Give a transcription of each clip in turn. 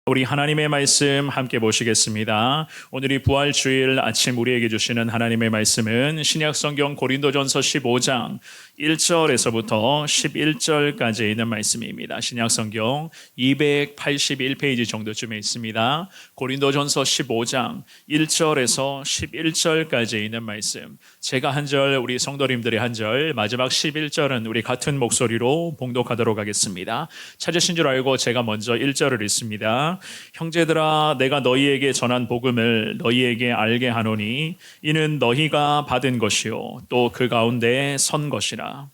우리 하나님의 말씀 함께 보시겠습니다. 오늘이 부활주일 아침 우리에게 주시는 하나님의 말씀은 신약성경 고린도전서 15장 1절에서부터 11절까지 있는 말씀입니다. 신약성경 281페이지 정도쯤에 있습니다. 고린도전서 15장 1절에서 11절까지 있는 말씀. 제가 한 절, 우리 성도님들이 한 절, 마지막 11절은 우리 같은 목소리로 봉독하도록 하겠습니다. 찾으신 줄 알고 제가 먼저 1절을 읽습니다. 형제들아, 내가 너희에게 전한 복음을 너희에게 알게 하노니 이는 너희가 받은 것이요 또 그 가운데 선 것이라.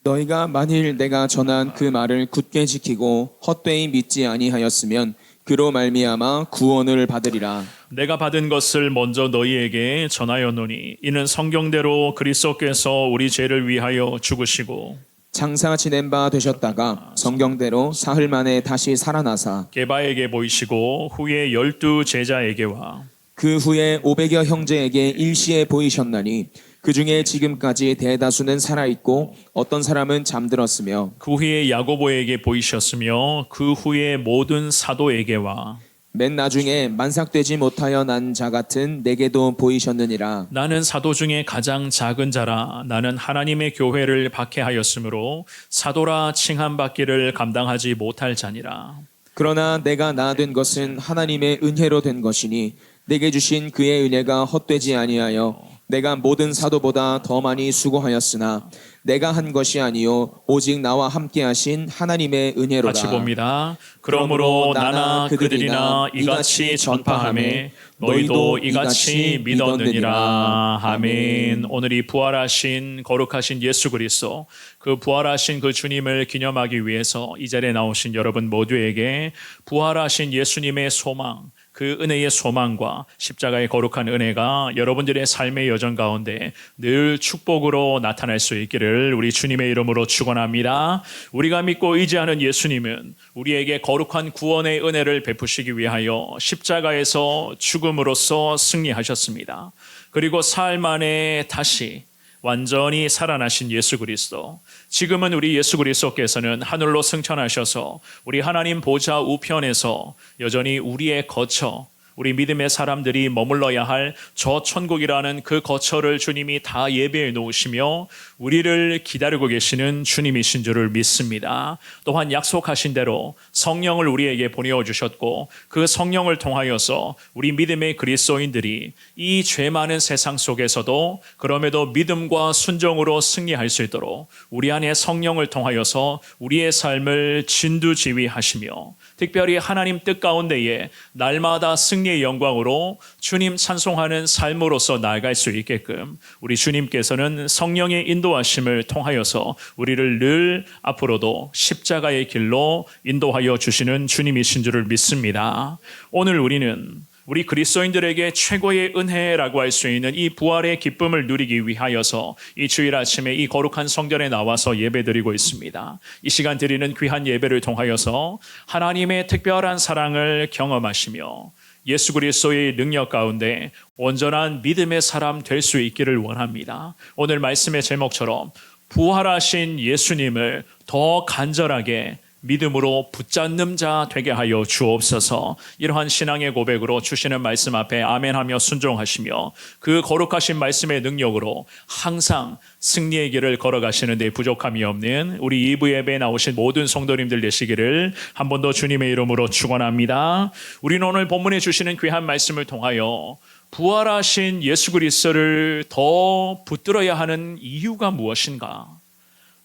너희가 만일 내가 전한 그 말을 굳게 지키고 헛되이 믿지 아니하였으면 그로 말미암아 구원을 받으리라. 내가 받은 것을 먼저 너희에게 전하였노니 이는 성경대로 그리스도께서 우리 죄를 위하여 죽으시고 장사 지낸 바 되셨다가 성경대로 사흘 만에 다시 살아나사 게바에게 보이시고 후에 12 제자에게와 그 후에 500여 형제에게 일시에 보이셨나니 그 중에 지금까지 대다수는 살아있고 어떤 사람은 잠들었으며 그 후에 야고보에게 보이셨으며 그 후에 모든 사도에게와 맨 나중에 만삭되지 못하여 난 자 같은 내게도 보이셨느니라. 나는 사도 중에 가장 작은 자라. 나는 하나님의 교회를 박해하였으므로 사도라 칭함받기를 감당하지 못할 자니라. 그러나 내가 나 된 것은 하나님의 은혜로 된 것이니 내게 주신 그의 은혜가 헛되지 아니하여 내가 모든 사도보다 더 많이 수고하였으나 내가 한 것이 아니요 오직 나와 함께 하신 하나님의 은혜로라. 같이 봅니다. 그러므로 나나 그들이나 이같이 전파하매 너희도 이같이 믿었느니라. 아멘. 오늘이 부활하신 거룩하신 예수 그리스도, 그 부활하신 그 주님을 기념하기 위해서 이 자리에 나오신 여러분 모두에게 부활하신 예수님의 소망, 그 은혜의 소망과 십자가의 거룩한 은혜가 여러분들의 삶의 여정 가운데 늘 축복으로 나타날 수 있기를 우리 주님의 이름으로 축원합니다. 우리가 믿고 의지하는 예수님은 우리에게 거룩한 구원의 은혜를 베푸시기 위하여 십자가에서 죽음으로써 승리하셨습니다. 그리고 사흘 만에 다시 완전히 살아나신 예수 그리스도, 지금은 우리 예수 그리스도께서는 하늘로 승천하셔서 우리 하나님 보좌 우편에서 여전히 우리의 거처, 우리 믿음의 사람들이 머물러야 할 저 천국이라는 그 거처를 주님이 다 예배해 놓으시며 우리를 기다리고 계시는 주님이신 줄을 믿습니다. 또한 약속하신 대로 성령을 우리에게 보내주셨고 그 성령을 통하여서 우리 믿음의 그리스도인들이 이 죄 많은 세상 속에서도 그럼에도 믿음과 순종으로 승리할 수 있도록 우리 안에 성령을 통하여서 우리의 삶을 진두지휘하시며 특별히 하나님 뜻 가운데에 날마다 승리의 영광으로 주님 찬송하는 삶으로서 나아갈 수 있게끔 우리 주님께서는 성령의 인도하심을 통하여서 우리를 늘 앞으로도 십자가의 길로 인도하여 주시는 주님이신 줄을 믿습니다. 오늘 우리는 우리 그리스도인들에게 최고의 은혜라고 할 수 있는 이 부활의 기쁨을 누리기 위하여서 이 주일 아침에 이 거룩한 성전에 나와서 예배드리고 있습니다. 이 시간 드리는 귀한 예배를 통하여서 하나님의 특별한 사랑을 경험하시며 예수 그리스도의 능력 가운데 온전한 믿음의 사람 될 수 있기를 원합니다. 오늘 말씀의 제목처럼 부활하신 예수님을 더 간절하게 믿음으로 붙잡는 자 되게 하여 주옵소서. 이러한 신앙의 고백으로 주시는 말씀 앞에 아멘하며 순종하시며 그 거룩하신 말씀의 능력으로 항상 승리의 길을 걸어가시는 데 부족함이 없는 우리 2부 예배에 나오신 모든 성도님들 되시기를 한 번 더 주님의 이름으로 축원합니다. 우리는 오늘 본문에 주시는 귀한 말씀을 통하여 부활하신 예수 그리스도를 더 붙들어야 하는 이유가 무엇인가?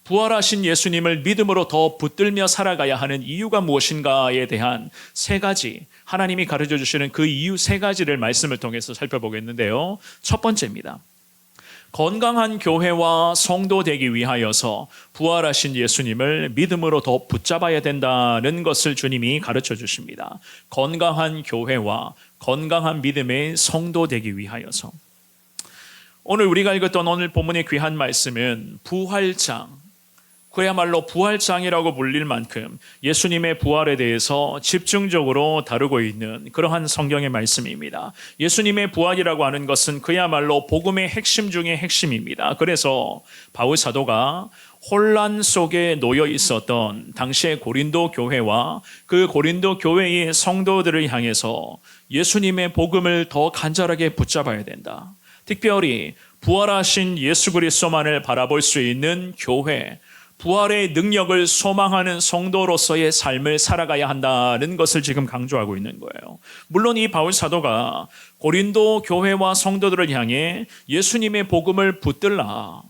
부활하신 예수님을 믿음으로 더 붙들며 살아가야 하는 이유가 무엇인가에 대한 세 가지, 하나님이 가르쳐 주시는 그 이유 세 가지를 말씀을 통해서 살펴보겠는데요. 첫 번째입니다. 건강한 교회와 성도 되기 위하여서 부활하신 예수님을 믿음으로 더 붙잡아야 된다는 것을 주님이 가르쳐 주십니다. 건강한 교회와 건강한 믿음의 성도 되기 위하여서. 오늘 우리가 읽었던 오늘 본문의 귀한 말씀은 부활장, 그야말로 부활장이라고 불릴 만큼 예수님의 부활에 대해서 집중적으로 다루고 있는 그러한 성경의 말씀입니다. 예수님의 부활이라고 하는 것은 그야말로 복음의 핵심 중의 핵심입니다. 그래서 바울 사도가 혼란 속에 놓여 있었던 당시의 고린도 교회와 그 고린도 교회의 성도들을 향해서 예수님의 복음을 더 간절하게 붙잡아야 된다. 특별히 부활하신 예수 그리스도만을 바라볼 수 있는 교회, 부활의 능력을 소망하는 성도로서의 삶을 살아가야 한다는 것을 지금 강조하고 있는 거예요. 물론 이 바울 사도가 고린도 교회와 성도들을 향해 예수님의 복음을 붙들라,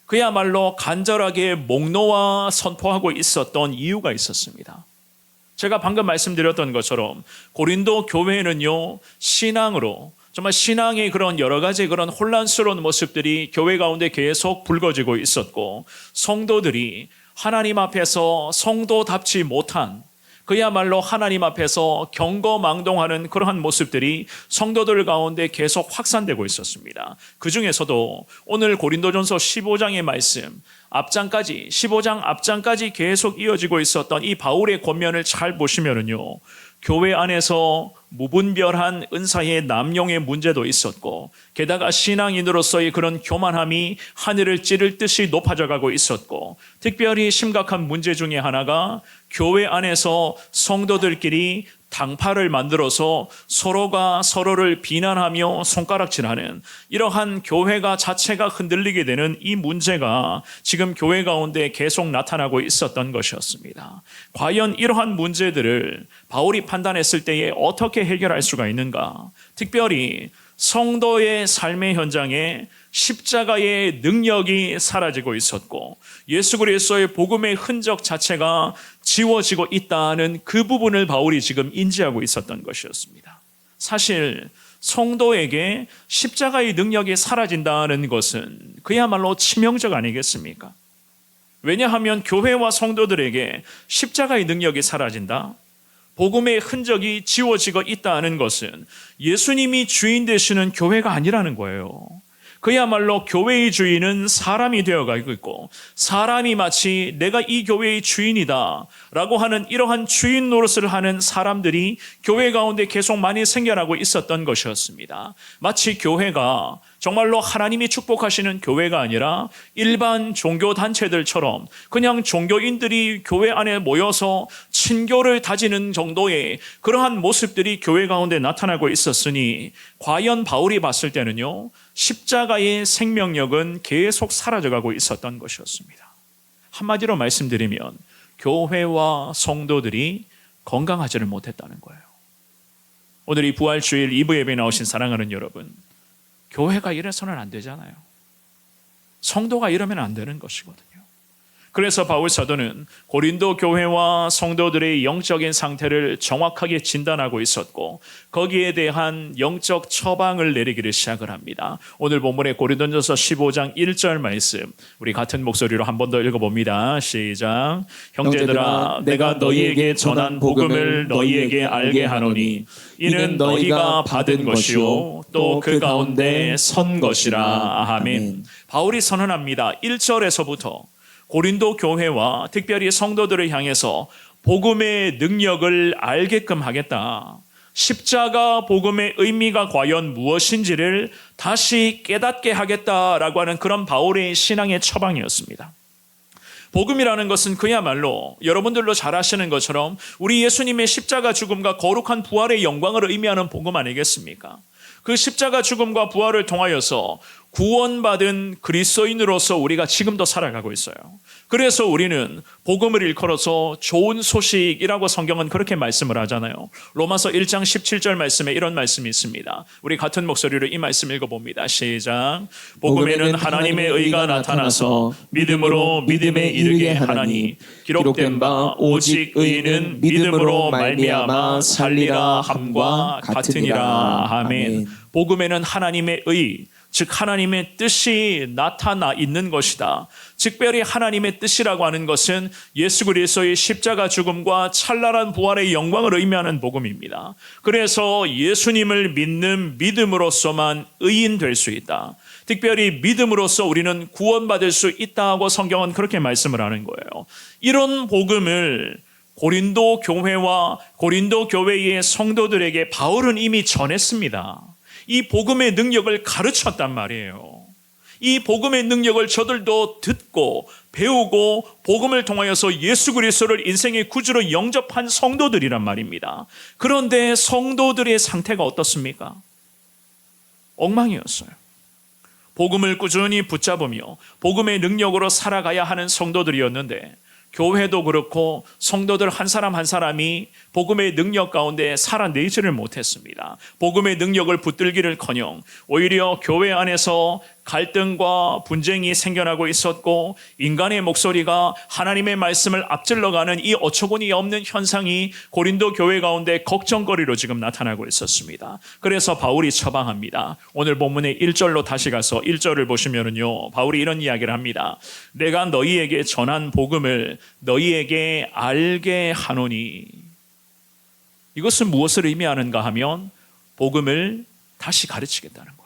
그야말로 간절하게 목놓아 선포하고 있었던 이유가 있었습니다. 제가 방금 말씀드렸던 것처럼 고린도 교회는요, 신앙으로 정말 신앙의 그런 여러 가지 그런 혼란스러운 모습들이 교회 가운데 계속 불거지고 있었고, 성도들이 하나님 앞에서 성도답지 못한, 그야말로 하나님 앞에서 경거망동하는 그러한 모습들이 성도들 가운데 계속 확산되고 있었습니다. 그 중에서도 오늘 고린도전서 15장의 말씀 앞장까지, 15장 앞장까지 계속 이어지고 있었던 이 바울의 권면을 잘 보시면은요, 교회 안에서 무분별한 은사의 남용의 문제도 있었고, 게다가 신앙인으로서의 그런 교만함이 하늘을 찌를 듯이 높아져 가고 있었고, 특별히 심각한 문제 중에 하나가 교회 안에서 성도들끼리 당파를 만들어서 서로가 서로를 비난하며 손가락질하는 이러한 교회가 자체가 흔들리게 되는 이 문제가 지금 교회 가운데 계속 나타나고 있었던 것이었습니다. 과연 이러한 문제들을 바울이 판단했을 때에 어떻게 해결할 수가 있는가? 특별히 성도의 삶의 현장에 십자가의 능력이 사라지고 있었고, 예수 그리스도의 복음의 흔적 자체가 지워지고 있다는 그 부분을 바울이 지금 인지하고 있었던 것이었습니다. 사실 성도에게 십자가의 능력이 사라진다는 것은 그야말로 치명적 아니겠습니까? 왜냐하면 교회와 성도들에게 십자가의 능력이 사라진다, 복음의 흔적이 지워지고 있다는 것은 예수님이 주인 되시는 교회가 아니라는 거예요. 그야말로 교회의 주인은 사람이 되어가고 있고, 사람이 마치 내가 이 교회의 주인이다 라고 하는 이러한 주인 노릇을 하는 사람들이 교회 가운데 계속 많이 생겨나고 있었던 것이었습니다. 마치 교회가 정말로 하나님이 축복하시는 교회가 아니라 일반 종교단체들처럼 그냥 종교인들이 교회 안에 모여서 친교를 다지는 정도의 그러한 모습들이 교회 가운데 나타나고 있었으니, 과연 바울이 봤을 때는요, 십자가의 생명력은 계속 사라져가고 있었던 것이었습니다. 한마디로 말씀드리면 교회와 성도들이 건강하지를 못했다는 거예요. 오늘 이 부활주일 2부 예배에 나오신 사랑하는 여러분, 교회가 이래서는 안 되잖아요. 성도가 이러면 안 되는 것이거든요. 그래서 바울 사도는 고린도 교회와 성도들의 영적인 상태를 정확하게 진단하고 있었고, 거기에 대한 영적 처방을 내리기를 시작을 합니다. 오늘 본문의 고린도전서 15장 1절 말씀, 우리 같은 목소리로 한 번 더 읽어봅니다. 시작. 형제들아, 내가 너희에게 전한 복음을 너희에게 알게 하노니 이는 너희가 받은 것이요 또 그 가운데 선 것이라. 아멘. 바울이 선언합니다. 1절에서부터 고린도 교회와 특별히 성도들을 향해서 복음의 능력을 알게끔 하겠다, 십자가 복음의 의미가 과연 무엇인지를 다시 깨닫게 하겠다라고 하는 그런 바울의 신앙의 처방이었습니다. 복음이라는 것은 그야말로 여러분들도 잘 아시는 것처럼 우리 예수님의 십자가 죽음과 거룩한 부활의 영광을 의미하는 복음 아니겠습니까? 그 십자가 죽음과 부활을 통하여서 구원받은 그리스도인으로서 우리가 지금도 살아가고 있어요. 그래서 우리는 복음을 일컬어서 좋은 소식이라고 성경은 그렇게 말씀을 하잖아요. 로마서 1장 17절 말씀에 이런 말씀이 있습니다. 우리 같은 목소리로 이 말씀 읽어봅니다. 시작. 복음에는 하나님의 의가 나타나서 믿음으로 믿음에 이르게 하나니 기록된 바 오직 의인은 믿음으로 말미암아 살리라 함과 같으니라. 아멘. 복음에는 하나님의 의, 즉 하나님의 뜻이 나타나 있는 것이다. 특별히 하나님의 뜻이라고 하는 것은 예수 그리스도의 십자가 죽음과 찬란한 부활의 영광을 의미하는 복음입니다. 그래서 예수님을 믿는 믿음으로서만 의인 될 수 있다. 특별히 믿음으로써 우리는 구원받을 수 있다고 성경은 그렇게 말씀을 하는 거예요. 이런 복음을 고린도 교회와 고린도 교회의 성도들에게 바울은 이미 전했습니다. 이 복음의 능력을 가르쳤단 말이에요. 이 복음의 능력을 저들도 듣고 배우고 복음을 통하여서 예수 그리스도를 인생의 구주로 영접한 성도들이란 말입니다. 그런데 성도들의 상태가 어떻습니까? 엉망이었어요. 복음을 꾸준히 붙잡으며 복음의 능력으로 살아가야 하는 성도들이었는데, 교회도 그렇고 성도들 한 사람 한 사람이 복음의 능력 가운데 살아내지를 못했습니다. 복음의 능력을 붙들기를커녕 오히려 교회 안에서 갈등과 분쟁이 생겨나고 있었고, 인간의 목소리가 하나님의 말씀을 앞질러가는 이 어처구니 없는 현상이 고린도 교회 가운데 걱정거리로 지금 나타나고 있었습니다. 그래서 바울이 처방합니다. 오늘 본문의 1절로 다시 가서 1절을 보시면은요, 바울이 이런 이야기를 합니다. 내가 너희에게 전한 복음을 너희에게 알게 하노니. 이것은 무엇을 의미하는가 하면 복음을 다시 가르치겠다는 거예요.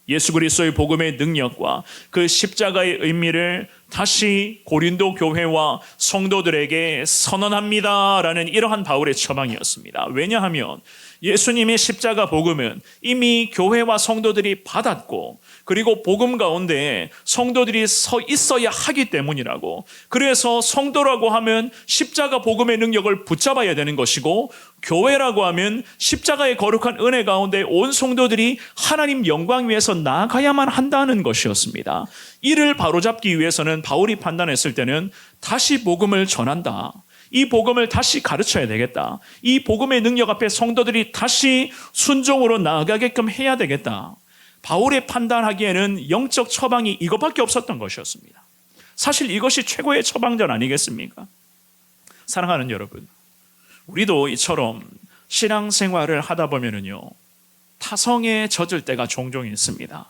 예수 그리스도의 복음의 능력과 그 십자가의 의미를 다시 고린도 교회와 성도들에게 선언합니다라는 이러한 바울의 처방이었습니다. 왜냐하면 예수님의 십자가 복음은 이미 교회와 성도들이 받았고, 그리고 복음 가운데 성도들이 서 있어야 하기 때문이라고. 그래서 성도라고 하면 십자가 복음의 능력을 붙잡아야 되는 것이고, 교회라고 하면 십자가의 거룩한 은혜 가운데 온 성도들이 하나님 영광 위에서 나아가야만 한다는 것이었습니다. 이를 바로잡기 위해서는 바울이 판단했을 때는 다시 복음을 전한다. 이 복음을 다시 가르쳐야 되겠다. 이 복음의 능력 앞에 성도들이 다시 순종으로 나아가게끔 해야 되겠다. 바울의 판단하기에는 영적 처방이 이것밖에 없었던 것이었습니다. 사실 이것이 최고의 처방전 아니겠습니까? 사랑하는 여러분, 우리도 이처럼 신앙생활을 하다 보면은요, 타성에 젖을 때가 종종 있습니다.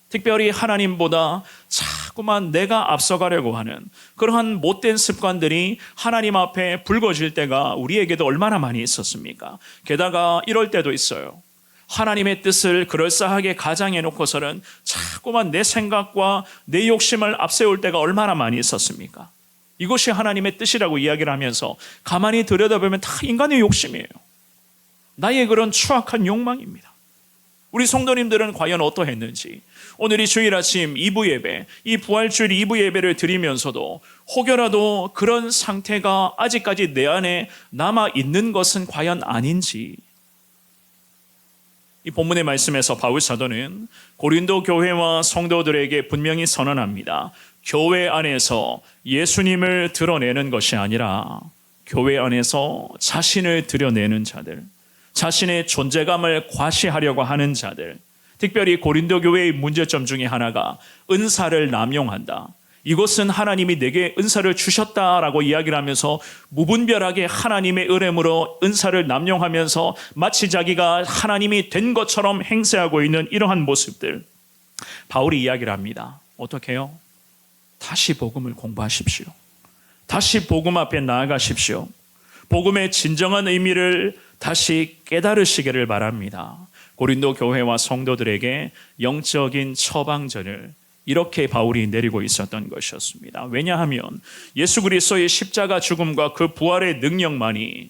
특별히 하나님보다 자꾸만 내가 앞서가려고 하는 그러한 못된 습관들이 하나님 앞에 불거질 때가 우리에게도 얼마나 많이 있었습니까? 게다가 이럴 때도 있어요. 하나님의 뜻을 그럴싸하게 가장해 놓고서는 자꾸만 내 생각과 내 욕심을 앞세울 때가 얼마나 많이 있었습니까? 이것이 하나님의 뜻이라고 이야기를 하면서 가만히 들여다보면 다 인간의 욕심이에요. 나의 그런 추악한 욕망입니다. 우리 성도님들은 과연 어떠했는지, 오늘 이 주일 아침 2부 예배, 이 부활주일 2부 예배를 드리면서도 혹여라도 그런 상태가 아직까지 내 안에 남아 있는 것은 과연 아닌지. 이 본문의 말씀에서 바울 사도는 고린도 교회와 성도들에게 분명히 선언합니다. 교회 안에서 예수님을 드러내는 것이 아니라 교회 안에서 자신을 드러내는 자들, 자신의 존재감을 과시하려고 하는 자들, 특별히 고린도 교회의 문제점 중에 하나가 은사를 남용한다. 이것은 하나님이 내게 은사를 주셨다라고 이야기를 하면서 무분별하게 하나님의 은혜로 은사를 남용하면서 마치 자기가 하나님이 된 것처럼 행세하고 있는 이러한 모습들, 바울이 이야기를 합니다. 어떻게 해요? 다시 복음을 공부하십시오. 다시 복음 앞에 나아가십시오. 복음의 진정한 의미를 다시 깨달으시기를 바랍니다. 고린도 교회와 성도들에게 영적인 처방전을 이렇게 바울이 내리고 있었던 것이었습니다. 왜냐하면 예수 그리스도의 십자가 죽음과 그 부활의 능력만이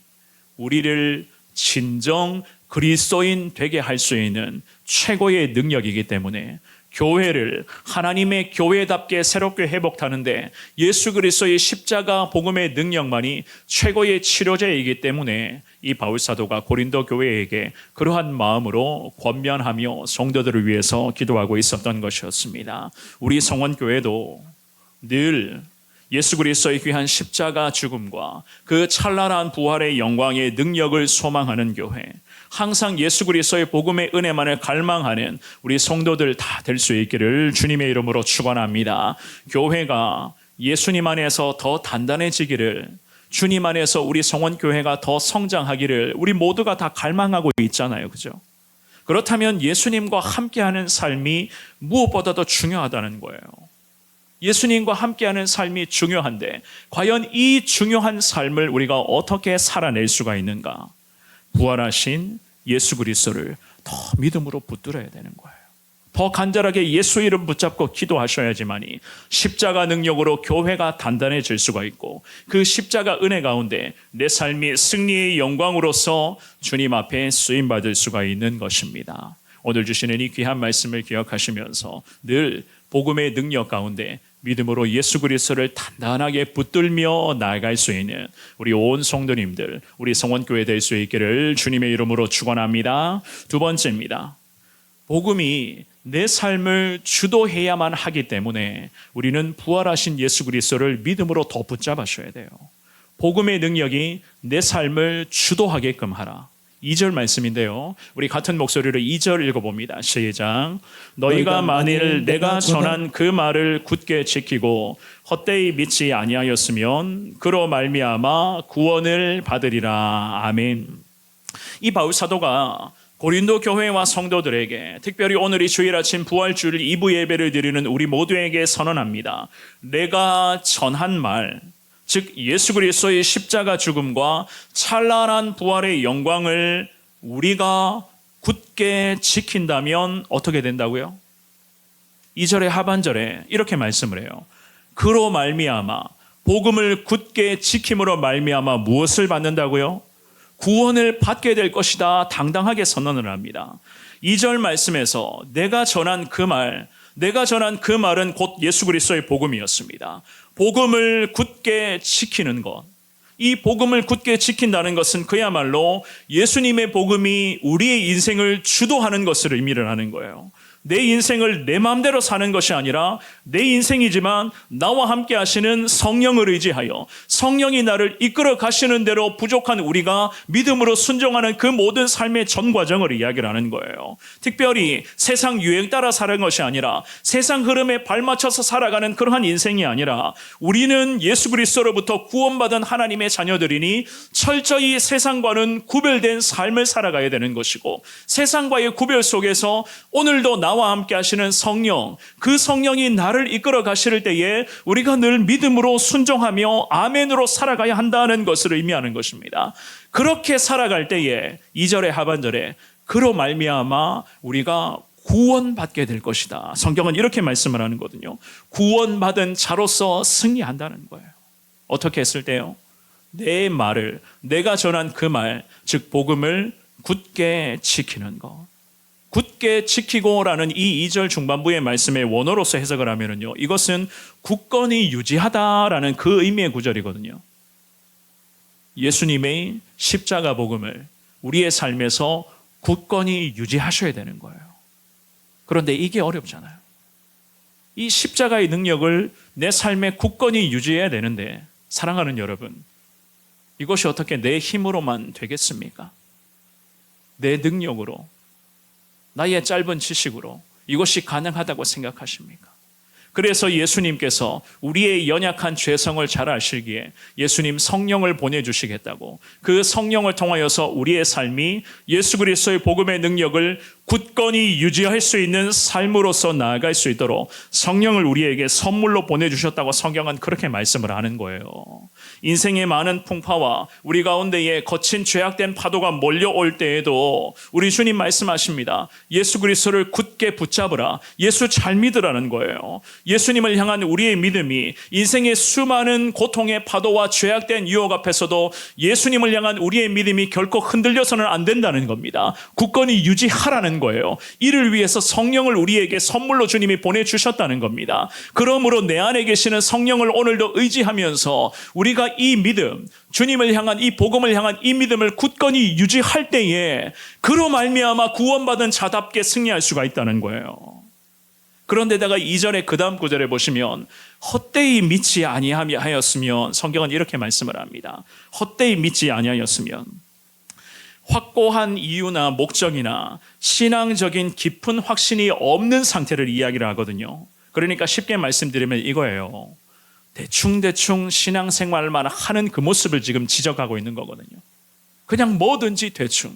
우리를 진정 그리스도인 되게 할 수 있는 최고의 능력이기 때문에 교회를 하나님의 교회답게 새롭게 회복하는데 예수 그리스도의 십자가 복음의 능력만이 최고의 치료제이기 때문에 이 바울 사도가 고린도 교회에게 그러한 마음으로 권면하며 성도들을 위해서 기도하고 있었던 것이었습니다. 우리 성원교회도 늘 예수 그리스도의 귀한 십자가 죽음과 그 찬란한 부활의 영광의 능력을 소망하는 교회, 항상 예수 그리스도의 복음의 은혜만을 갈망하는 우리 성도들 다 될 수 있기를 주님의 이름으로 축원합니다. 교회가 예수님 안에서 더 단단해지기를, 주님 안에서 우리 성원교회가 더 성장하기를 우리 모두가 다 갈망하고 있잖아요. 그죠? 그렇다면 예수님과 함께하는 삶이 무엇보다도 중요하다는 거예요. 예수님과 함께하는 삶이 중요한데 과연 이 중요한 삶을 우리가 어떻게 살아낼 수가 있는가? 부활하신 예수 그리스도를 더 믿음으로 붙들어야 되는 거예요. 더 간절하게 예수 이름 붙잡고 기도하셔야지만이 십자가 능력으로 교회가 단단해질 수가 있고 그 십자가 은혜 가운데 내 삶이 승리의 영광으로서 주님 앞에 쓰임받을 수가 있는 것입니다. 오늘 주시는 이 귀한 말씀을 기억하시면서 늘 복음의 능력 가운데 믿음으로 예수 그리스도를 단단하게 붙들며 나아갈 수 있는 우리 온 성도님들, 우리 성원교회 될 수 있기를 주님의 이름으로 축원합니다. 두 번째입니다. 복음이 내 삶을 주도해야만 하기 때문에 우리는 부활하신 예수 그리스도를 믿음으로 더 붙잡아셔야 돼요. 복음의 능력이 내 삶을 주도하게끔 하라. 2절 말씀인데요. 우리 같은 목소리로 2절 읽어봅니다. 시작. 너희가 만일 내가 전한 그 말을 굳게 지키고 헛되이 믿지 아니하였으면 그로 말미암아 구원을 받으리라. 아멘. 이 바울 사도가 고린도 교회와 성도들에게 특별히 오늘 이 주일 아침 부활주일 2부 예배를 드리는 우리 모두에게 선언합니다. 내가 전한 말, 즉 예수 그리스도의 십자가 죽음과 찬란한 부활의 영광을 우리가 굳게 지킨다면 어떻게 된다고요? 2절의 하반절에 이렇게 말씀을 해요. 그로 말미암아 복음을 굳게 지킴으로 말미암아 무엇을 받는다고요? 구원을 받게 될 것이다. 당당하게 선언을 합니다. 2절 말씀에서 내가 전한 그 말은 곧 예수 그리스도의 복음이었습니다. 복음을 굳게 지키는 것. 이 복음을 굳게 지킨다는 것은 그야말로 예수님의 복음이 우리의 인생을 주도하는 것을 의미를 하는 거예요. 내 인생을 내 마음대로 사는 것이 아니라 내 인생이지만 나와 함께 하시는 성령을 의지하여 성령이 나를 이끌어 가시는 대로 부족한 우리가 믿음으로 순종하는 그 모든 삶의 전 과정을 이야기를 하는 거예요. 특별히 세상 유행 따라 사는 것이 아니라 세상 흐름에 발맞춰서 살아가는 그러한 인생이 아니라 우리는 예수 그리스도로부터 구원받은 하나님의 자녀들이니 철저히 세상과는 구별된 삶을 살아가야 되는 것이고 세상과의 구별 속에서 오늘도 나와 함께 하시는 성령, 그 성령이 나를 이끌어 가실 때에 우리가 늘 믿음으로 순종하며 아멘으로 살아가야 한다는 것을 의미하는 것입니다. 그렇게 살아갈 때에 2절의 하반절에 그로 말미암아 우리가 구원받게 될 것이다. 성경은 이렇게 말씀을 하는 거거든요. 구원받은 자로서 승리한다는 거예요. 어떻게 했을 때요? 내 말을, 내가 전한 그 말, 즉 복음을 굳게 지키는 것. 굳게 지키고라는 이 2절 중반부의 말씀의 원어로서 해석을 하면요, 이것은 굳건히 유지하다라는 그 의미의 구절이거든요. 예수님의 십자가 복음을 우리의 삶에서 굳건히 유지하셔야 되는 거예요. 그런데 이게 어렵잖아요. 이 십자가의 능력을 내 삶에 굳건히 유지해야 되는데, 사랑하는 여러분, 이것이 어떻게 내 힘으로만 되겠습니까? 내 능력으로, 나의 짧은 지식으로 이것이 가능하다고 생각하십니까? 그래서 예수님께서 우리의 연약한 죄성을 잘 아시기에 예수님 성령을 보내주시겠다고, 그 성령을 통하여서 우리의 삶이 예수 그리스도의 복음의 능력을 굳건히 유지할 수 있는 삶으로서 나아갈 수 있도록 성령을 우리에게 선물로 보내주셨다고 성경은 그렇게 말씀을 하는 거예요. 인생의 많은 풍파와 우리 가운데에 거친 죄악된 파도가 몰려올 때에도 우리 주님 말씀하십니다. 예수 그리스도를 굳게 붙잡으라. 예수 잘 믿으라는 거예요. 예수님을 향한 우리의 믿음이 인생의 수많은 고통의 파도와 죄악된 유혹 앞에서도 예수님을 향한 우리의 믿음이 결코 흔들려서는 안 된다는 겁니다. 굳건히 유지하라는 거예요. 이를 위해서 성령을 우리에게 선물로 주님이 보내주셨다는 겁니다. 그러므로 내 안에 계시는 성령을 오늘도 의지하면서 우리가 이 믿음, 주님을 향한 이 복음을 향한 이 믿음을 굳건히 유지할 때에 그로 말미암아 구원받은 자답게 승리할 수가 있다는 거예요. 그런데다가 2절의 그 다음 구절에 보시면 헛되이 믿지 아니하였으면, 성경은 이렇게 말씀을 합니다. 헛되이 믿지 아니하였으면, 확고한 이유나 목적이나 신앙적인 깊은 확신이 없는 상태를 이야기를 하거든요. 그러니까 쉽게 말씀드리면 이거예요. 대충 신앙생활만 하는 그 모습을 지금 지적하고 있는 거거든요. 그냥 뭐든지 대충,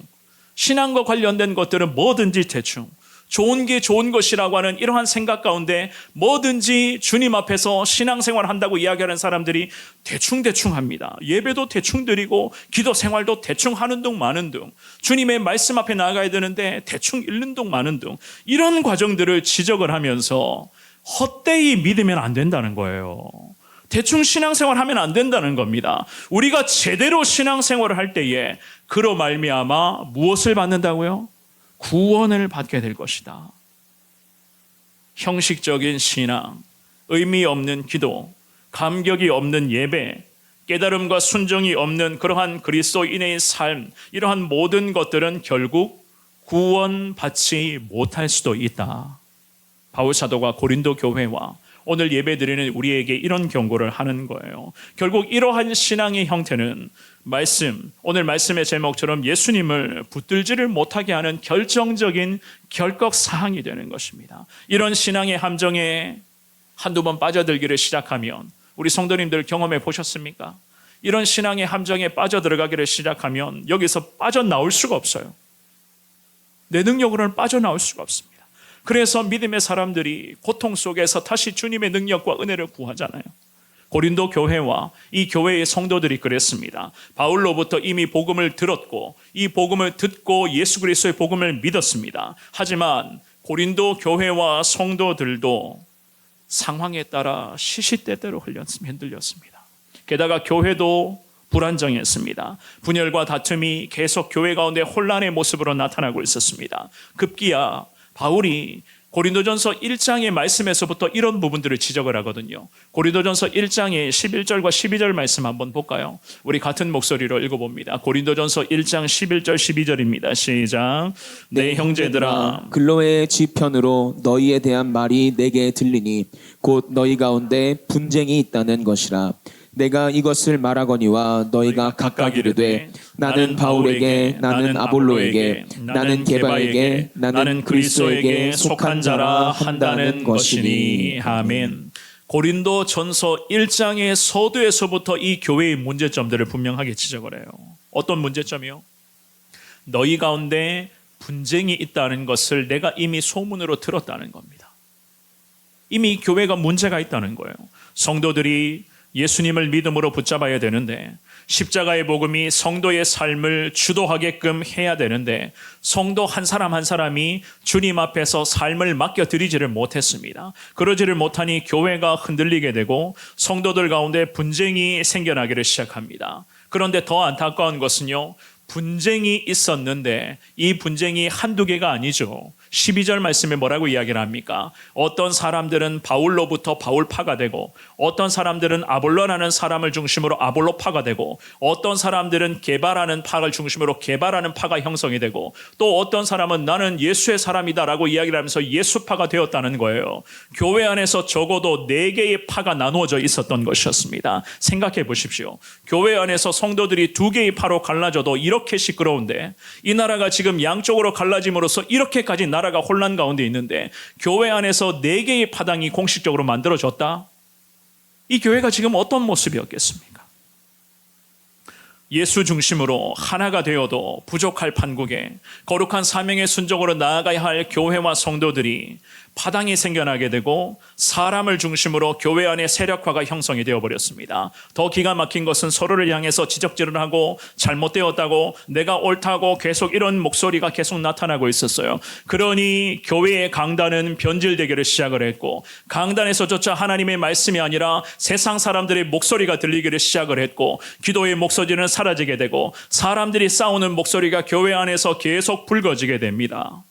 신앙과 관련된 것들은 뭐든지 대충, 좋은 게 좋은 것이라고 하는 이러한 생각 가운데 뭐든지 주님 앞에서 신앙생활 한다고 이야기하는 사람들이 대충 합니다. 예배도 대충 드리고 기도 생활도 대충 하는 둥 마는 둥, 주님의 말씀 앞에 나아가야 되는데 대충 읽는 둥 마는 둥, 이런 과정들을 지적을 하면서 헛되이 믿으면 안 된다는 거예요. 대충 신앙생활 하면 안 된다는 겁니다. 우리가 제대로 신앙생활을 할 때에 그로 말미암아 무엇을 받는다고요? 구원을 받게 될 것이다. 형식적인 신앙, 의미 없는 기도, 감격이 없는 예배, 깨달음과 순종이 없는 그러한 그리스도인의 삶, 이러한 모든 것들은 결국 구원받지 못할 수도 있다. 바울 사도가 고린도 교회와 오늘 예배드리는 우리에게 이런 경고를 하는 거예요. 결국 이러한 신앙의 형태는 오늘 말씀의 제목처럼 예수님을 붙들지를 못하게 하는 결정적인 결격 사항이 되는 것입니다. 이런 신앙의 함정에 한두 번 빠져들기를 시작하면 우리 성도님들 경험해 보셨습니까? 이런 신앙의 함정에 빠져들어가기를 시작하면 여기서 빠져나올 수가 없어요. 내 능력으로는 빠져나올 수가 없습니다. 그래서 믿음의 사람들이 고통 속에서 다시 주님의 능력과 은혜를 구하잖아요. 고린도 교회와 이 교회의 성도들이 그랬습니다. 바울로부터 이미 복음을 들었고 이 복음을 듣고 예수 그리스도의 복음을 믿었습니다. 하지만 고린도 교회와 성도들도 상황에 따라 시시때때로 흔들렸습니다. 게다가 교회도 불안정했습니다. 분열과 다툼이 계속 교회 가운데 혼란의 모습으로 나타나고 있었습니다. 급기야 바울이 고린도전서 1장의 말씀에서부터 이런 부분들을 지적을 하거든요. 고린도전서 1장의 11절과 12절 말씀 한번 볼까요? 우리 같은 목소리로 읽어봅니다. 고린도전서 1장 11절 12절입니다. 시작. 내 형제들아, 글로의 지편으로 너희에 대한 말이 내게 들리니 곧 너희 가운데 분쟁이 있다는 것이라. 내가 이것을 말하거니와 너희가 각각 이르되 나는 바울에게, 나는 아볼로에게, 나는 게바에게, 나는 그리스도에게 속한 자라 한다는 것이니. 아멘. 고린도 전서 1장의 서두에서부터 이 교회의 문제점들을 분명하게 지적을 해요. 어떤 문제점이요? 너희 가운데 분쟁이 있다는 것을 내가 이미 소문으로 들었다는 겁니다. 이미 교회가 문제가 있다는 거예요. 성도들이 예수님을 믿음으로 붙잡아야 되는데 십자가의 복음이 성도의 삶을 주도하게끔 해야 되는데 성도 한 사람 한 사람이 주님 앞에서 삶을 맡겨드리지를 못했습니다. 그러지를 못하니 교회가 흔들리게 되고 성도들 가운데 분쟁이 생겨나기를 시작합니다. 그런데 더 안타까운 것은요, 분쟁이 있었는데 이 분쟁이 한두 개가 아니죠. 12절 말씀에 뭐라고 이야기를 합니까? 어떤 사람들은 바울로부터 바울파가 되고 어떤 사람들은 아볼로라는 사람을 중심으로 아볼로파가 되고 어떤 사람들은 게바라는 파를 중심으로 게바라는 파가 형성이 되고 또 어떤 사람은 나는 예수의 사람이다라고 이야기를 하면서 예수파가 되었다는 거예요. 교회 안에서 적어도 4개의 파가 나누어져 있었던 것이었습니다. 생각해 보십시오. 교회 안에서 성도들이 2개의 파로 갈라져도 이렇게 시끄러운데 이 나라가 지금 양쪽으로 갈라짐으로써 이렇게까지 나라가 혼란 가운데 있는데 교회 안에서 4개의 파당이 공식적으로 만들어졌다? 이 교회가 지금 어떤 모습이었겠습니까? 예수 중심으로 하나가 되어도 부족할 판국에 거룩한 사명의 순종으로 나아가야 할 교회와 성도들이 파당이 생겨나게 되고 사람을 중심으로 교회 안에 세력화가 형성이 되어버렸습니다. 더 기가 막힌 것은 서로를 향해서 지적질을 하고 잘못되었다고 내가 옳다고 계속 이런 목소리가 계속 나타나고 있었어요. 그러니 교회의 강단은 변질되기를 시작을 했고 강단에서조차 하나님의 말씀이 아니라 세상 사람들의 목소리가 들리기를 시작을 했고 기도의 목소리는 사라지게 되고 사람들이 싸우는 목소리가 교회 안에서 계속 불거지게 됩니다.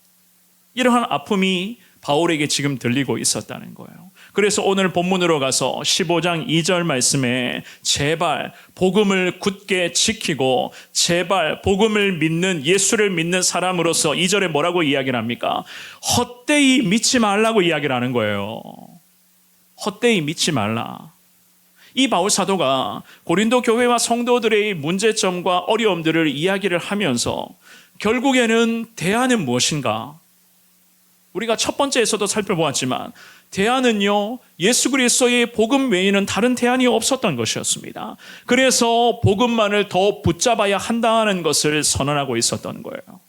이러한 아픔이 바울에게 지금 들리고 있었다는 거예요. 그래서 오늘 본문으로 가서 15장 2절 말씀에 제발 복음을 굳게 지키고 제발 복음을 믿는 예수를 믿는 사람으로서 2절에 뭐라고 이야기를 합니까? 헛되이 믿지 말라고 이야기를 하는 거예요. 헛되이 믿지 말라. 이 바울 사도가 고린도 교회와 성도들의 문제점과 어려움들을 이야기를 하면서 결국에는 대안은 무엇인가? 우리가 첫 번째에서도 살펴보았지만 대안은요, 예수 그리스도의 복음 외에는 다른 대안이 없었던 것이었습니다. 그래서 복음만을 더 붙잡아야 한다는 것을 선언하고 있었던 거예요.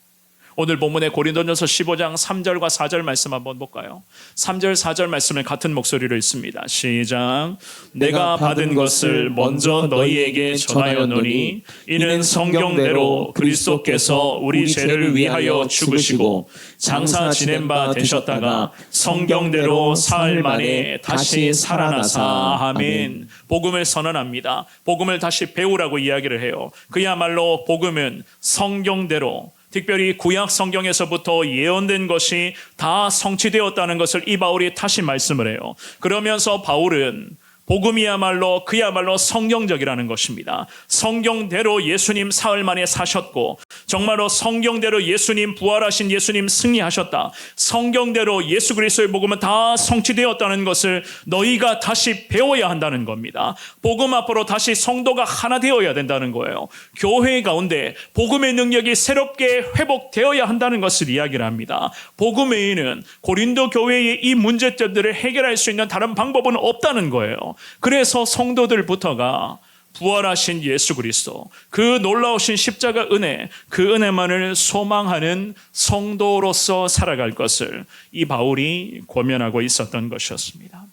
오늘 본문의 고린도전서 15장 3절과 4절 말씀 한번 볼까요? 3절 4절 말씀을 같은 목소리로 읽습니다. 시작. 내가 받은 것을 먼저 너희에게 전하였노니 이는 성경대로 그리스도께서 우리 죄를 위하여 죽으시고 장사 지낸 바 되셨다가 성경대로 사흘 만에 다시 살아나사. 아멘. 복음을 선언합니다. 복음을 다시 배우라고 이야기를 해요. 그야말로 복음은 성경대로 특별히 구약 성경에서부터 예언된 것이 다 성취되었다는 것을 이 바울이 다시 말씀을 해요. 그러면서 바울은 복음이야말로 그야말로 성경적이라는 것입니다. 성경대로 예수님 사흘 만에 사셨고 정말로 성경대로 예수님 부활하신 예수님 승리하셨다. 성경대로 예수 그리스도의 복음은 다 성취되었다는 것을 너희가 다시 배워야 한다는 겁니다. 복음 앞으로 다시 성도가 하나 되어야 된다는 거예요. 교회 가운데 복음의 능력이 새롭게 회복되어야 한다는 것을 이야기를 합니다. 복음 외에는 고린도 교회의 이 문제점들을 해결할 수 있는 다른 방법은 없다는 거예요. 그래서 성도들부터가 부활하신 예수 그리스도, 그 놀라우신 십자가 은혜, 그 은혜만을 소망하는 성도로서 살아갈 것을 이 바울이 권면하고 있었던 것이었습니다.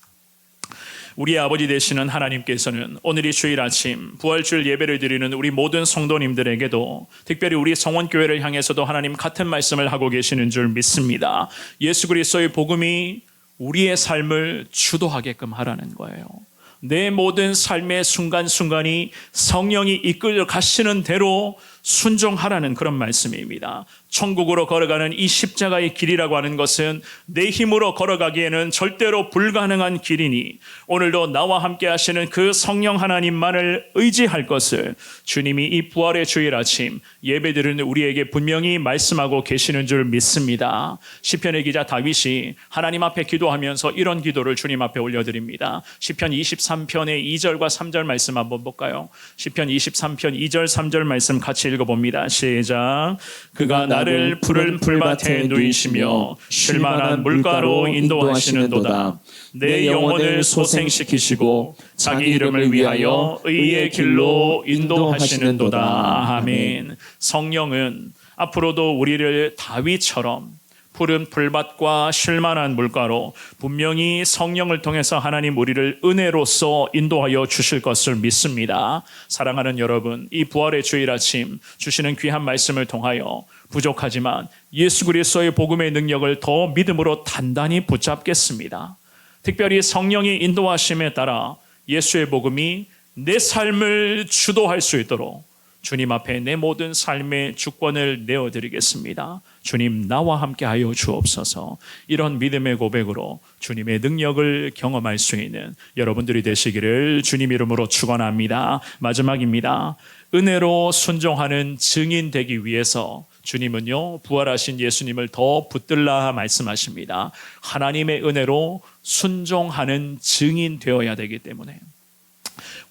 우리 아버지 되시는 하나님께서는 오늘 이 주일 아침 부활주일 예배를 드리는 우리 모든 성도님들에게도 특별히 우리 성원교회를 향해서도 하나님 같은 말씀을 하고 계시는 줄 믿습니다. 예수 그리스도의 복음이 우리의 삶을 주도하게끔 하라는 거예요. 내 모든 삶의 순간순간이 성령이 이끌어 가시는 대로 순종하라는 그런 말씀입니다. 천국으로 걸어가는 이 십자가의 길이라고 하는 것은 내 힘으로 걸어가기에는 절대로 불가능한 길이니 오늘도 나와 함께 하시는 그 성령 하나님만을 의지할 것을 주님이 이 부활의 주일 아침 예배드리는 우리에게 분명히 말씀하고 계시는 줄 믿습니다. 시편의 기자 다윗이 하나님 앞에 기도하면서 이런 기도를 주님 앞에 올려드립니다. 시편 23편의 2절과 3절 말씀 한번 볼까요? 시편 23편 2절 3절 말씀 같이 읽어봅니다. 시작. 그가 나를 푸른 풀밭에 누이시며 쉴만한 물가로 인도하시는도다. 내 영혼을 소생시키시고 자기 이름을 위하여 의의 길로 인도하시는도다. 아멘. 성령은 앞으로도 우리를 다윗처럼 푸른 풀밭과 쉴만한 물가로 분명히 성령을 통해서 하나님 우리를 은혜로서 인도하여 주실 것을 믿습니다. 사랑하는 여러분, 이 부활의 주일 아침 주시는 귀한 말씀을 통하여 부족하지만 예수 그리스도의 복음의 능력을 더 믿음으로 단단히 붙잡겠습니다. 특별히 성령의 인도하심에 따라 예수의 복음이 내 삶을 주도할 수 있도록 주님 앞에 내 모든 삶의 주권을 내어드리겠습니다. 주님 나와 함께 하여 주옵소서. 이런 믿음의 고백으로 주님의 능력을 경험할 수 있는 여러분들이 되시기를 주님 이름으로 축원합니다. 마지막입니다. 은혜로 순종하는 증인 되기 위해서 주님은요 부활하신 예수님을 더 붙들라 말씀하십니다. 하나님의 은혜로 순종하는 증인 되어야 되기 때문에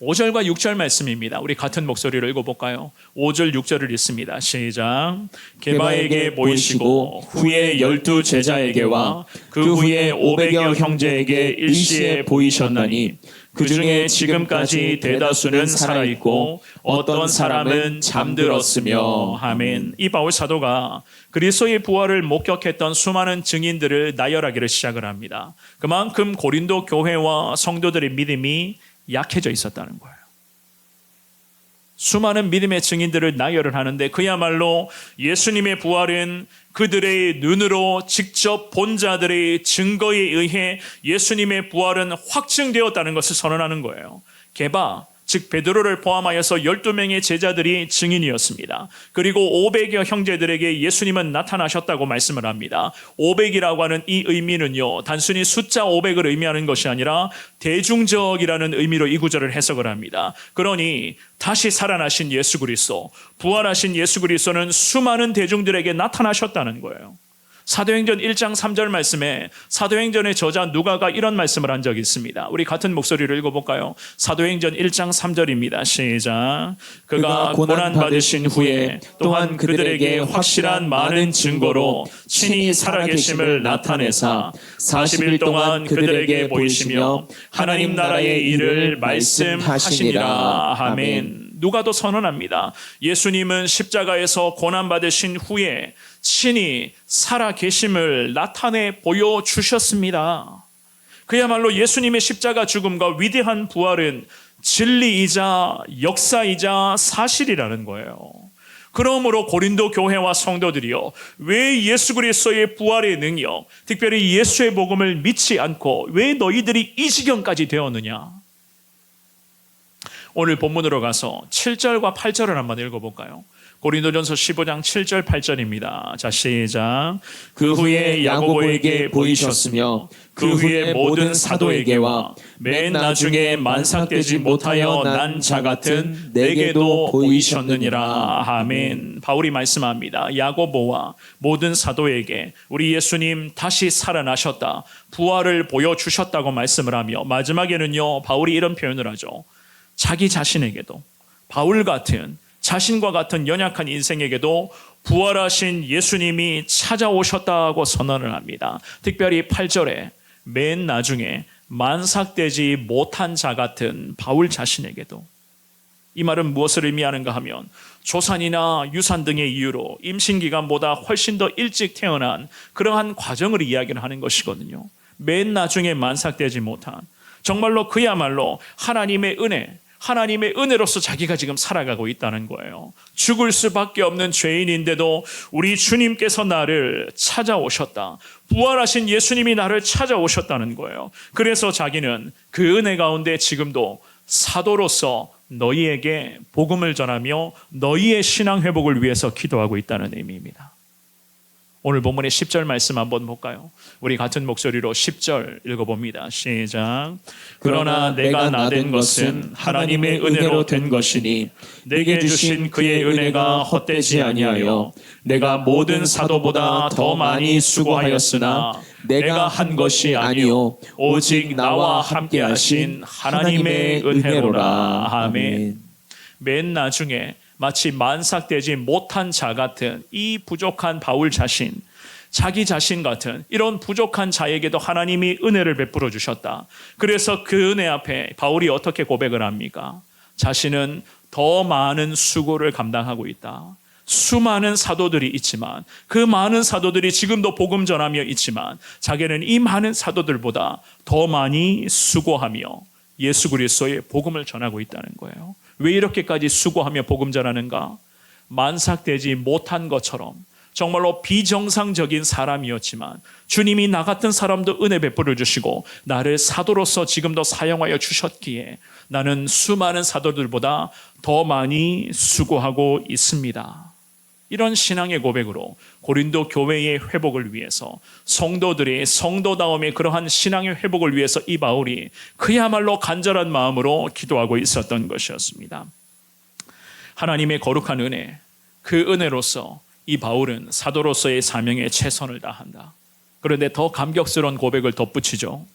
5절과 6절 말씀입니다. 우리 같은 목소리를 읽어볼까요? 5절 6절을 읽습니다. 시작. 게바에게 보이시고 후에 12 제자에게와 그 후에 500여 형제에게 일시에 보이셨나니 그 중에 지금까지 대다수는 살아있고 어떤 사람은 잠들었으며. 아멘. 이 바울 사도가 그리스도의 부활을 목격했던 수많은 증인들을 나열하기를 시작을 합니다. 그만큼 고린도 교회와 성도들의 믿음이 약해져 있었다는 거예요. 수많은 믿음의 증인들을 나열을 하는데 그야말로 예수님의 부활은 그들의 눈으로 직접 본 자들의 증거에 의해 예수님의 부활은 확증되었다는 것을 선언하는 거예요. 게바, 즉 베드로를 포함하여서 12명의 제자들이 증인이었습니다. 그리고 500여 형제들에게 예수님은 나타나셨다고 말씀을 합니다. 500이라고 하는 이 의미는요, 단순히 숫자 500을 의미하는 것이 아니라 대중적이라는 의미로 이 구절을 해석을 합니다. 그러니 다시 살아나신 예수 그리스도, 부활하신 예수 그리스도는 수많은 대중들에게 나타나셨다는 거예요. 사도행전 1장 3절 말씀에 사도행전의 저자 누가가 이런 말씀을 한 적이 있습니다. 우리 같은 목소리를 읽어볼까요? 사도행전 1장 3절입니다. 시작. 그가 고난받으신 후에 또한 그들에게 확실한 많은 증거로 친히 살아계심을 나타내사 40일 동안 그들에게 보이시며 하나님 나라의 일을 말씀하시니라. 아멘. 누가도 선언합니다. 예수님은 십자가에서 고난받으신 후에 친히 살아계심을 나타내 보여주셨습니다. 그야말로 예수님의 십자가 죽음과 위대한 부활은 진리이자 역사이자 사실이라는 거예요. 그러므로 고린도 교회와 성도들이요, 왜 예수 그리스도의 부활의 능력, 특별히 예수의 복음을 믿지 않고 왜 너희들이 이 지경까지 되었느냐? 오늘 본문으로 가서 7절과 8절을 한번 읽어볼까요? 고린도전서 15장 7절 8절입니다. 자, 시작. 그 후에 야고보에게 보이셨으며 그 후에 모든 사도에게와 맨 나중에 만삭되지 못하여 난 자 같은 내게도 보이셨느니라. 아멘. 바울이 말씀합니다. 야고보와 모든 사도에게 우리 예수님 다시 살아나셨다, 부활을 보여주셨다고 말씀을 하며, 마지막에는요, 바울이 이런 표현을 하죠. 자기 자신에게도, 바울 같은 자신과 같은 연약한 인생에게도 부활하신 예수님이 찾아오셨다고 선언을 합니다. 특별히 8절에 맨 나중에 만삭되지 못한 자 같은 바울 자신에게도, 이 말은 무엇을 의미하는가 하면 조산이나 유산 등의 이유로 임신기간보다 훨씬 더 일찍 태어난 그러한 과정을 이야기를 하는 것이거든요. 맨 나중에 만삭되지 못한, 정말로 그야말로 하나님의 은혜, 하나님의 은혜로서 자기가 지금 살아가고 있다는 거예요. 죽을 수밖에 없는 죄인인데도 우리 주님께서 나를 찾아오셨다, 부활하신 예수님이 나를 찾아오셨다는 거예요. 그래서 자기는 그 은혜 가운데 지금도 사도로서 너희에게 복음을 전하며 너희의 신앙 회복을 위해서 기도하고 있다는 의미입니다. 오늘 본문의 10절 말씀 한번 볼까요? 우리 같은 목소리로 10절 읽어봅니다. 시작. 그러나 내가 나된 것은 하나님의 은혜로 된 것이니 내게 주신 그의 은혜가 헛되지 아니하여 내가 모든 사도보다 더 많이 수고하였으나 내가 한 것이 아니요 오직 나와 함께 하신 하나님의 은혜로라. 아멘. 맨 나중에 마치 만삭되지 못한 자 같은 이 부족한 바울 자신, 자기 자신 같은 이런 부족한 자에게도 하나님이 은혜를 베풀어 주셨다. 그래서 그 은혜 앞에 바울이 어떻게 고백을 합니까? 자신은 더 많은 수고를 감당하고 있다. 수많은 사도들이 있지만, 그 많은 사도들이 지금도 복음 전하며 있지만 자기는 이 많은 사도들보다 더 많이 수고하며 예수 그리스도의 복음을 전하고 있다는 거예요. 왜 이렇게까지 수고하며 복음 전하는가? 만삭되지 못한 것처럼 정말로 비정상적인 사람이었지만 주님이 나 같은 사람도 은혜 베풀어 주시고 나를 사도로서 지금도 사용하여 주셨기에 나는 수많은 사도들보다 더 많이 수고하고 있습니다. 이런 신앙의 고백으로 고린도 교회의 회복을 위해서, 성도들이 성도다움의 그러한 신앙의 회복을 위해서 이 바울이 그야말로 간절한 마음으로 기도하고 있었던 것이었습니다. 하나님의 거룩한 은혜, 그 은혜로서 이 바울은 사도로서의 사명에 최선을 다한다. 그런데 더 감격스러운 고백을 덧붙이죠.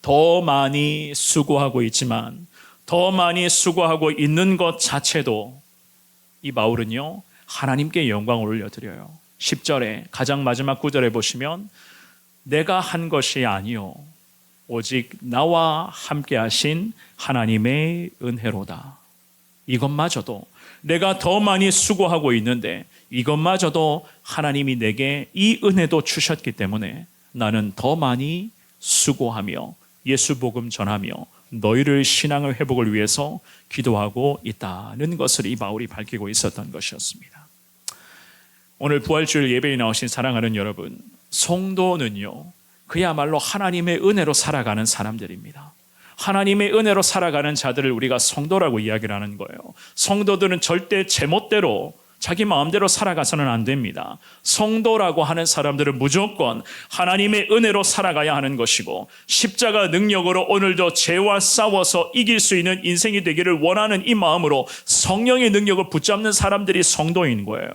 더 많이 수고하고 있지만, 더 많이 수고하고 있는 것 자체도 이 바울은요, 하나님께 영광을 올려드려요. 10절에 가장 마지막 구절에 보시면 내가 한 것이 아니요 오직 나와 함께 하신 하나님의 은혜로다. 이것마저도 내가 더 많이 수고하고 있는데 이것마저도 하나님이 내게 이 은혜도 주셨기 때문에 나는 더 많이 수고하며 예수 복음 전하며 너희를 신앙의 회복을 위해서 기도하고 있다는 것을 이 바울이 밝히고 있었던 것이었습니다. 오늘 부활주일 예배에 나오신 사랑하는 여러분, 성도는요 그야말로 하나님의 은혜로 살아가는 사람들입니다. 하나님의 은혜로 살아가는 자들을 우리가 성도라고 이야기를 하는 거예요. 성도들은 절대 제멋대로 자기 마음대로 살아가서는 안 됩니다. 성도라고 하는 사람들은 무조건 하나님의 은혜로 살아가야 하는 것이고, 십자가 능력으로 오늘도 죄와 싸워서 이길 수 있는 인생이 되기를 원하는 이 마음으로 성령의 능력을 붙잡는 사람들이 성도인 거예요.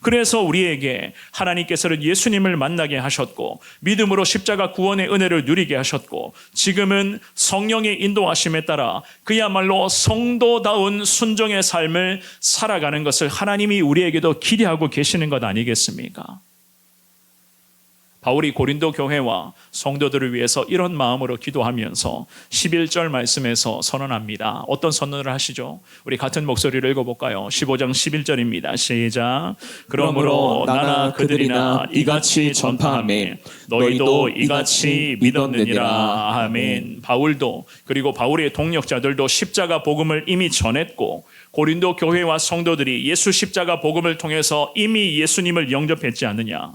그래서 우리에게 하나님께서는 예수님을 만나게 하셨고 믿음으로 십자가 구원의 은혜를 누리게 하셨고 지금은 성령의 인도하심에 따라 그야말로 성도다운 순종의 삶을 살아가는 것을 하나님이 우리에게도 기대하고 계시는 것 아니겠습니까? 바울이 고린도 교회와 성도들을 위해서 이런 마음으로 기도하면서 11절 말씀에서 선언합니다. 어떤 선언을 하시죠? 우리 같은 목소리를 읽어볼까요? 15장 11절입니다. 시작. 그러므로 나나 그들이나 이같이 전파하매 너희도 이같이 믿었느니라. 아멘. 바울도 그리고 바울의 동력자들도 십자가 복음을 이미 전했고 고린도 교회와 성도들이 예수 십자가 복음을 통해서 이미 예수님을 영접했지 않느냐.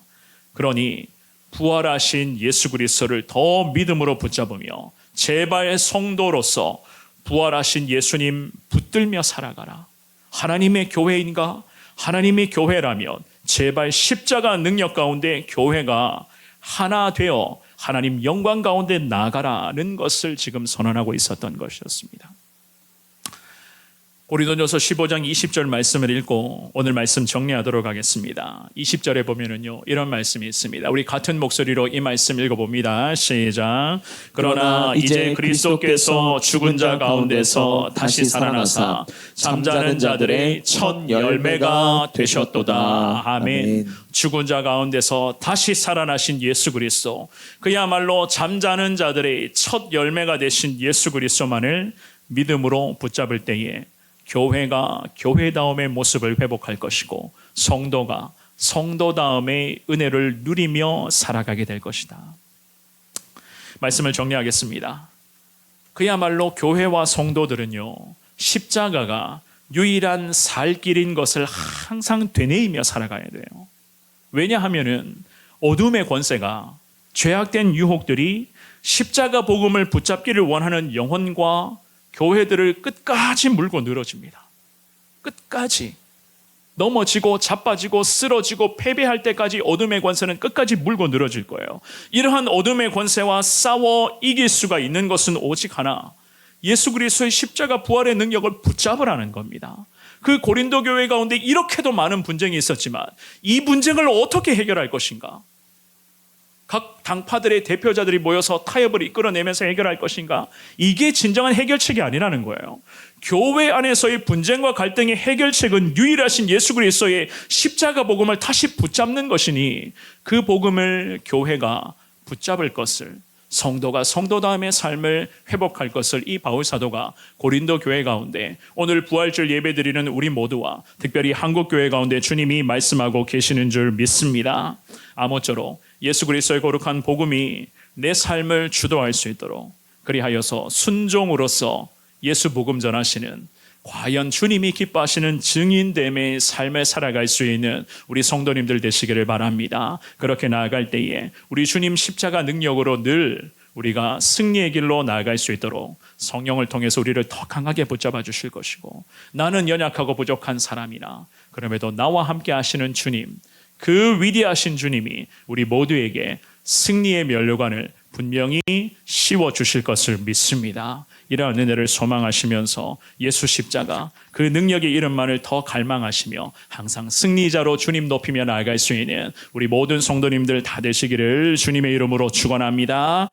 그러니 부활하신 예수 그리스도를 더 믿음으로 붙잡으며 제발 성도로서 부활하신 예수님 붙들며 살아가라. 하나님의 교회인가? 하나님의 교회라면 제발 십자가 능력 가운데 교회가 하나 되어 하나님 영광 가운데 나아가라는 것을 지금 선언하고 있었던 것이었습니다. 고린도전서 15장 20절 말씀을 읽고 오늘 말씀 정리하도록 하겠습니다. 20절에 보면은요, 이런 말씀이 있습니다. 우리 같은 목소리로 이 말씀 읽어봅니다. 시작. 그러나 이제 그리스도께서 죽은 자 가운데서 다시 살아나사 잠자는 자들의 첫 열매가 되셨도다. 아멘. 죽은 자 가운데서 다시 살아나신 예수 그리스도, 그야말로 잠자는 자들의 첫 열매가 되신 예수 그리스도만을 믿음으로 붙잡을 때에 교회가 교회다움의 모습을 회복할 것이고 성도가 성도다움의 은혜를 누리며 살아가게 될 것이다. 말씀을 정리하겠습니다. 그야말로 교회와 성도들은요, 십자가가 유일한 살 길인 것을 항상 되뇌이며 살아가야 돼요. 왜냐하면은 어둠의 권세가, 죄악된 유혹들이 십자가 복음을 붙잡기를 원하는 영혼과 교회들을 끝까지 물고 늘어집니다. 끝까지 넘어지고 자빠지고 쓰러지고 패배할 때까지 어둠의 권세는 끝까지 물고 늘어질 거예요. 이러한 어둠의 권세와 싸워 이길 수가 있는 것은 오직 하나, 예수 그리스도의 십자가 부활의 능력을 붙잡으라는 겁니다. 그 고린도 교회 가운데 이렇게도 많은 분쟁이 있었지만 이 분쟁을 어떻게 해결할 것인가? 각 당파들의 대표자들이 모여서 타협을 이끌어내면서 해결할 것인가? 이게 진정한 해결책이 아니라는 거예요. 교회 안에서의 분쟁과 갈등의 해결책은 유일하신 예수 그리스도의 십자가 복음을 다시 붙잡는 것이니 그 복음을 교회가 붙잡을 것을, 성도가 성도다움의 삶을 회복할 것을 이 바울 사도가 고린도 교회 가운데 오늘 부활절 예배드리는 우리 모두와 특별히 한국 교회 가운데 주님이 말씀하고 계시는 줄 믿습니다. 아무쪼록 예수 그리스도의 거룩한 복음이 내 삶을 주도할 수 있도록, 그리하여서 순종으로서 예수 복음 전하시는, 과연 주님이 기뻐하시는 증인됨의 삶을 살아갈 수 있는 우리 성도님들 되시기를 바랍니다. 그렇게 나아갈 때에 우리 주님 십자가 능력으로 늘 우리가 승리의 길로 나아갈 수 있도록 성령을 통해서 우리를 더 강하게 붙잡아 주실 것이고, 나는 연약하고 부족한 사람이나 그럼에도 나와 함께 하시는 주님, 그 위대하신 주님이 우리 모두에게 승리의 면류관을 분명히 씌워 주실 것을 믿습니다. 이러한 은혜를 소망하시면서 예수 십자가 그 능력의 이름만을 더 갈망하시며 항상 승리자로 주님 높이며 나아갈 수 있는 우리 모든 성도님들 다 되시기를 주님의 이름으로 축원합니다.